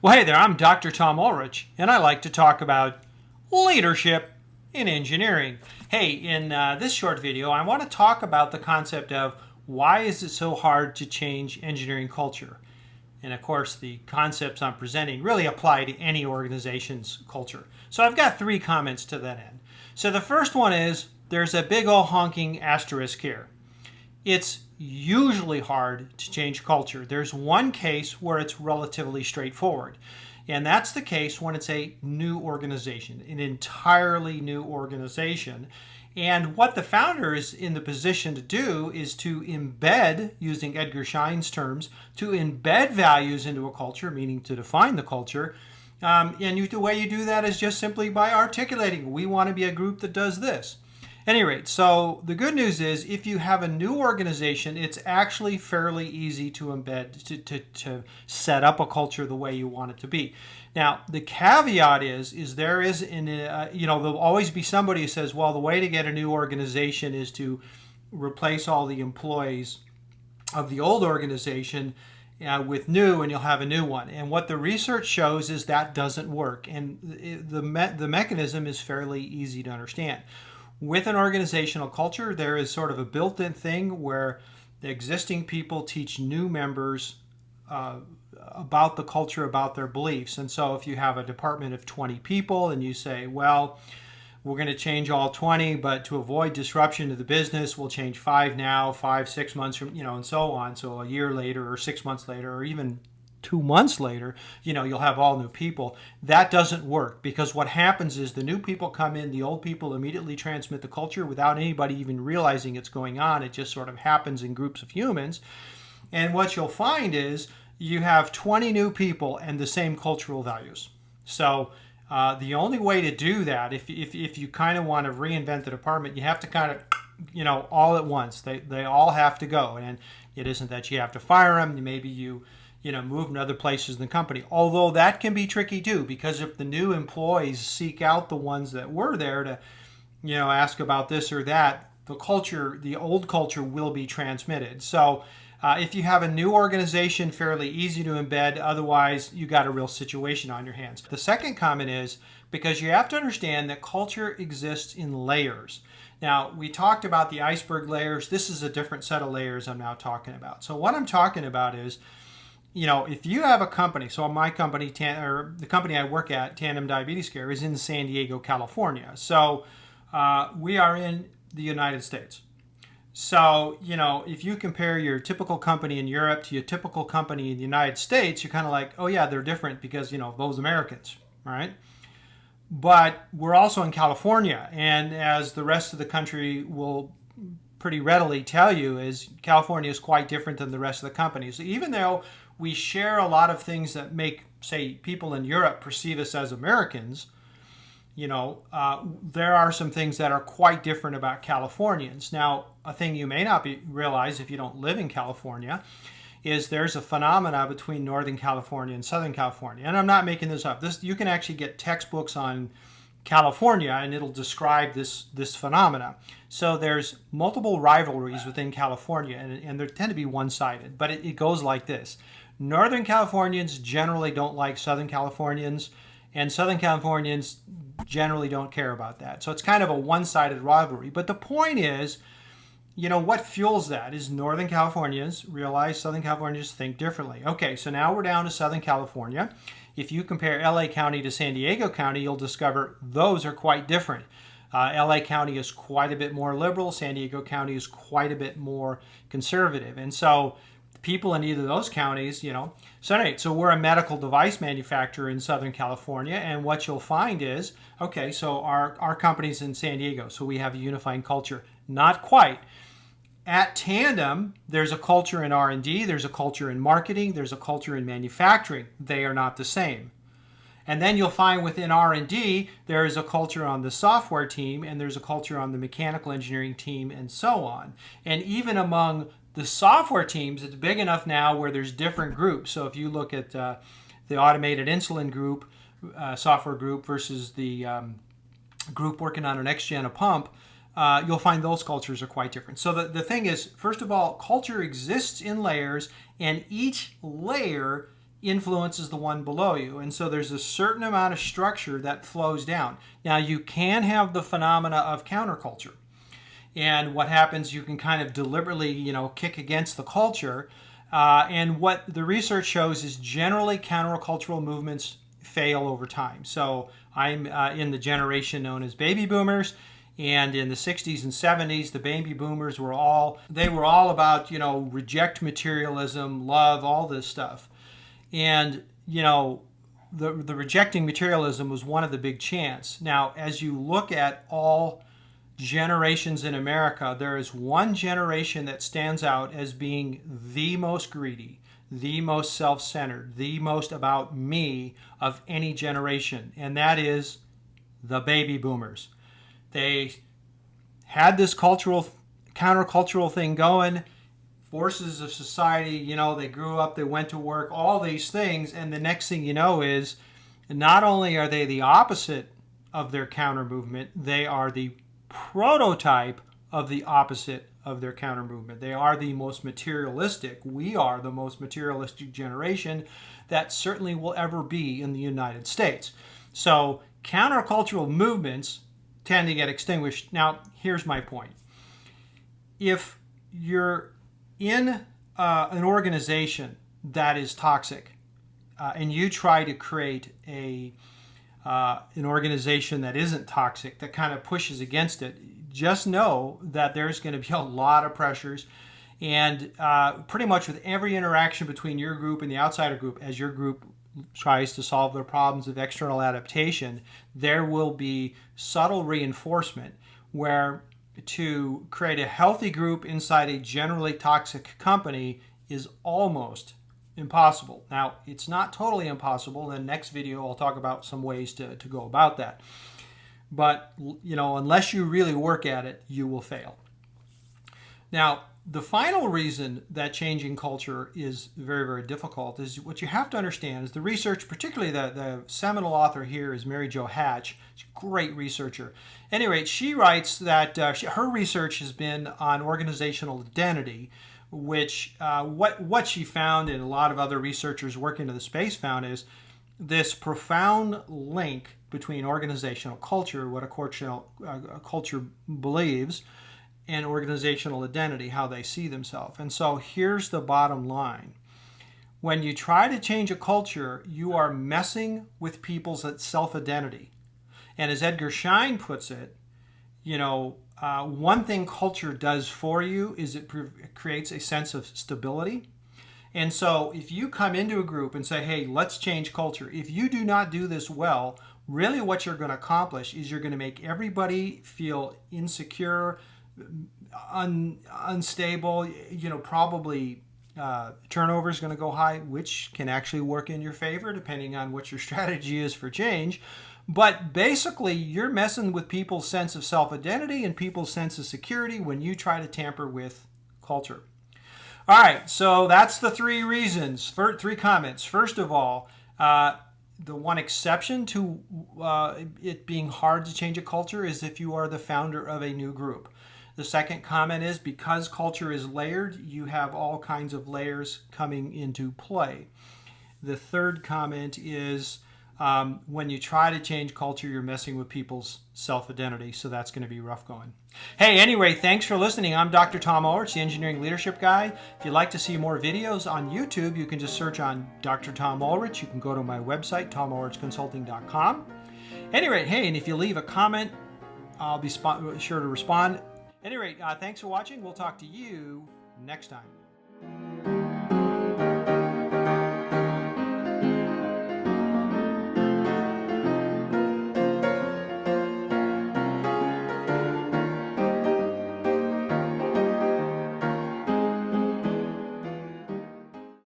Well, hey there, I'm Dr. Tom Ulrich, and I like to talk about leadership in engineering. Hey, in this short video, I want to talk about the concept of why is it so hard to change engineering culture? And of course, the concepts I'm presenting really apply to any organization's culture. So I've got 3 comments to that end. So the first one is there's a big old honking asterisk here. It's usually hard to change culture. There's one case where it's relatively straightforward, and that's the case when it's a new organization, an entirely new organization. And what the founder is in the position to do is to embed, using Edgar Schein's terms, to embed values into a culture, meaning to define the culture. The way you do that is just simply by articulating, we want to be a group that does this. At any rate, so the good news is if you have a new organization, it's actually fairly easy to embed, to set up a culture the way you want it to be. Now, the caveat is there is, there'll always be somebody who says, well, the way to get a new organization is to replace all the employees of the old organization with new, and you'll have a new one. And what the research shows is that doesn't work. And the mechanism is fairly easy to understand. With an organizational culture, there is sort of a built-in thing where the existing people teach new members about the culture, about their beliefs. And so if you have a department of 20 people and you say, well, we're going to change all 20, but to avoid disruption to the business, we'll change 5 now, 5, 6 months from, and so on. So a year later or 6 months later or even 2 months later, you'll have all new people. That doesn't work, because what happens is the new people come in, the old people immediately transmit the culture without anybody even realizing it's going on. It just sort of happens in groups of humans. And what you'll find is you have 20 new people and the same cultural values. So the only way to do that, if you kind of want to reinvent the department, you have to kind of, all at once. They all have to go. And it isn't that you have to fire them. Maybe you move in other places in the company. Although that can be tricky too, because if the new employees seek out the ones that were there to, ask about this or that, the old culture will be transmitted. So if you have a new organization, fairly easy to embed. Otherwise, you got a real situation on your hands. The second comment is because you have to understand that culture exists in layers. Now, we talked about the iceberg layers. This is a different set of layers I'm now talking about. So what I'm talking about is, if you have a company, so my company, or the company I work at, Tandem Diabetes Care, is in San Diego, California. So we are in the United States. So, if you compare your typical company in Europe to your typical company in the United States, you're kind of like, oh yeah, they're different because, those Americans, right? But we're also in California. And as the rest of the country will pretty readily tell you, is California is quite different than the rest of the companies. So even though we share a lot of things that make, say, people in Europe perceive us as Americans, there are some things that are quite different about Californians. Now, a thing you may not realize if you don't live in California is there's a phenomena between Northern California and Southern California. And I'm not making this up. You can actually get textbooks on California, and it'll describe this phenomena. So there's multiple rivalries within California, and they tend to be one-sided. But it goes like this. Northern Californians generally don't like Southern Californians, and Southern Californians generally don't care about that. So it's kind of a one-sided rivalry. But the point is, what fuels that is Northern Californians realize Southern Californians think differently. Okay, so now we're down to Southern California. If you compare LA County to San Diego County, you'll discover those are quite different. LA County is quite a bit more liberal. San Diego County is quite a bit more conservative. And so people in either of those counties, so we're a medical device manufacturer in Southern California, and what you'll find is, okay, so our company's in San Diego, so we have a unifying culture. Not quite. At Tandem, there's a culture in R&D, there's a culture in marketing, there's a culture in manufacturing. They are not the same. And then you'll find within R&D, there is a culture on the software team, and there's a culture on the mechanical engineering team, and so on. And even among the software teams, it's big enough now where there's different groups. So if you look at the automated insulin group, software group versus the group working on an next-gen pump, you'll find those cultures are quite different. So the thing is, first of all, culture exists in layers, and each layer influences the one below you. And so there's a certain amount of structure that flows down. Now, you can have the phenomena of counterculture. And what happens, you can kind of deliberately, kick against the culture. And what the research shows is generally countercultural movements fail over time. So I'm in the generation known as baby boomers. And in the 60s and 70s, the baby boomers were all about, reject materialism, love, all this stuff. And, the rejecting materialism was one of the big chants. Now, as you look at all generations in America, there is one generation that stands out as being the most greedy, the most self-centered, the most about me of any generation, and that is the baby boomers. They had this countercultural thing going, forces of society, they grew up, they went to work, all these things, and the next thing you know is not only are they the opposite of their counter movement, they are the prototype of the opposite of their counter movement. They are the most materialistic. We are the most materialistic generation that certainly will ever be in the United States. So countercultural movements tend to get extinguished. Now, here's my point. If you're in an organization that is toxic and you try to create an organization that isn't toxic, that kind of pushes against it, just know that there's going to be a lot of pressures. And pretty much with every interaction between your group and the outsider group, as your group tries to solve their problems of external adaptation, there will be subtle reinforcement where to create a healthy group inside a generally toxic company is almost impossible. Now, it's not totally impossible. In the next video, I'll talk about some ways to go about that. But, unless you really work at it, you will fail. Now, the final reason that changing culture is very, very difficult is what you have to understand is the research, particularly the seminal author here is Mary Jo Hatch. She's a great researcher. At any rate, she writes that her research has been on organizational identity, which what she found and a lot of other researchers working in the space found is this profound link between organizational culture, what a culture believes, and organizational identity, how they see themselves. And so here's the bottom line. When you try to change a culture, you are messing with people's self-identity. And as Edgar Schein puts it, one thing culture does for you is it creates a sense of stability. And so if you come into a group and say, hey, let's change culture, if you do not do this well, really what you're going to accomplish is you're going to make everybody feel insecure, unstable, probably turnover is going to go high, which can actually work in your favor depending on what your strategy is for change. But basically, you're messing with people's sense of self-identity and people's sense of security when you try to tamper with culture. All right, so that's the three reasons, three comments. First of all, the one exception to it being hard to change a culture is if you are the founder of a new group. The second comment is because culture is layered, you have all kinds of layers coming into play. The third comment is when you try to change culture, you're messing with people's self-identity, so that's going to be rough going. Hey, anyway, thanks for listening. I'm Dr. Tom Ulrich, the Engineering Leadership Guy. If you'd like to see more videos on YouTube, you can just search on Dr. Tom Ulrich. You can go to my website, tomulrichconsulting.com. Anyway, hey, and if you leave a comment, I'll be sure to respond. Anyway, thanks for watching. We'll talk to you next time.